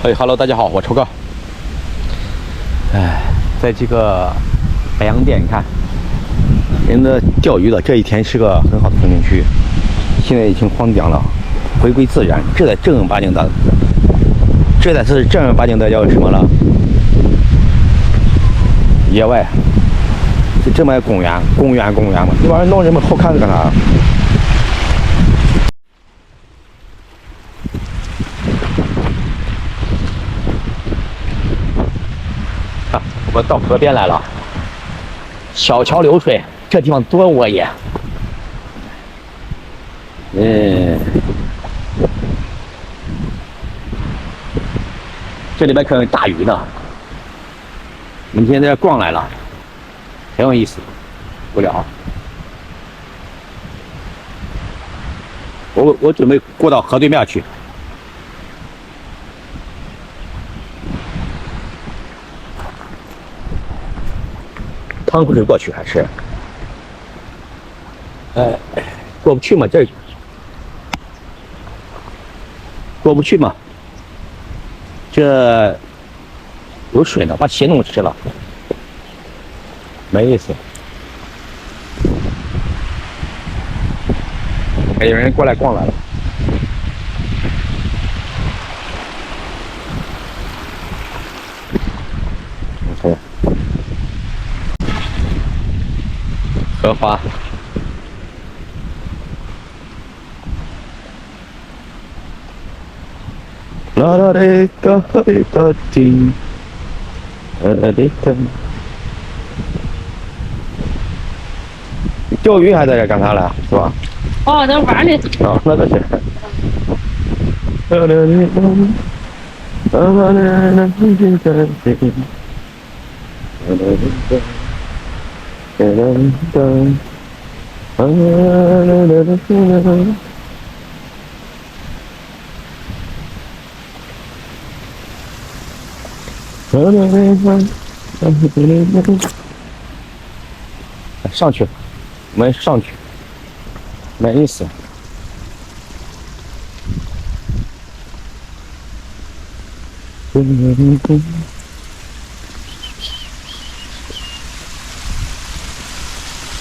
嘿哈喽，大家好，我抽哥。在这个白洋淀，你看，人家钓鱼的这一天是个很好的风景区，现在已经荒凉了，回归自然，这才正儿八经的，这才是正儿八经的叫什么了？野外，是这么公园嘛？这玩意儿弄这么好看是干啥？我到河边来了，小桥流水，这地方多窝野。这里边可能有大鱼呢。我们今天在这逛来了，很有意思，无聊。我准备过到河对面去。趟口水过去还是？过不去嘛，这过不去嘛，这有水呢，把鞋弄湿了，没意思。有人过来逛来了。荷花，啦啦嘞个嘞个滴，啦啦嘞个。钓鱼还在这干啥了？是吧？哦，在玩呢。啊，那倒是。啦啦嘞个，啦啦嘞啦嘞个滴，啦啦嘞个。哒哒哒，啦啦啦啦啦。上去，我们上去，没意思。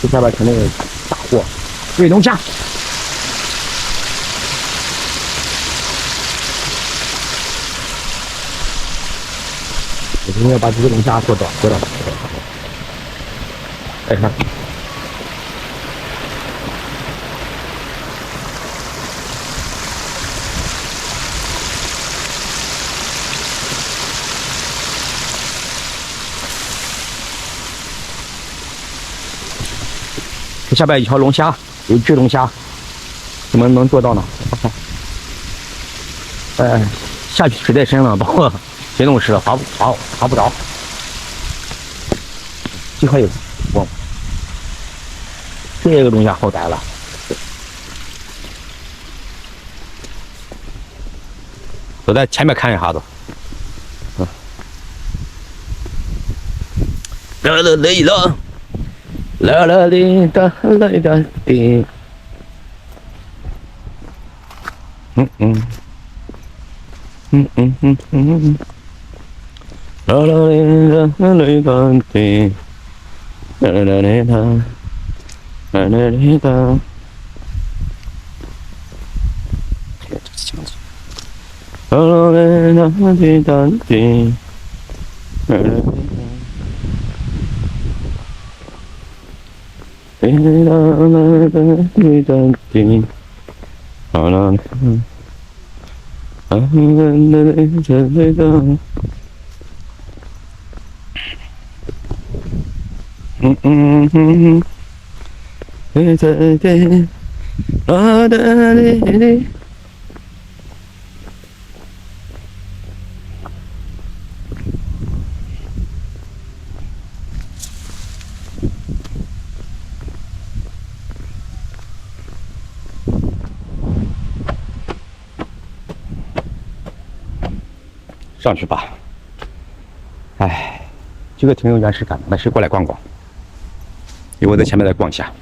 这下边肯定有大货，对龙虾。我今天要把这个龙虾做到。哎看，这下边一条龙虾，有一只龙虾，怎么能做到呢？下去水太深了，把我给弄湿了，划不着。这还有，哇，这个龙虾好逮了。我在前面看一下子。啦啦嘞啦，啦啦哩哒啦哒滴。啦啦哩哒哩哒滴，啦啦哩哒，啦啦哩哒。啦啦哩哒哩哒滴，啦啦哩哒，滴啦啦哒哩哒滴，啦啦哩。啊啦啦啦啦。上去吧。这个挺有原始感的，没事过来逛逛。因为我在前面再逛一下。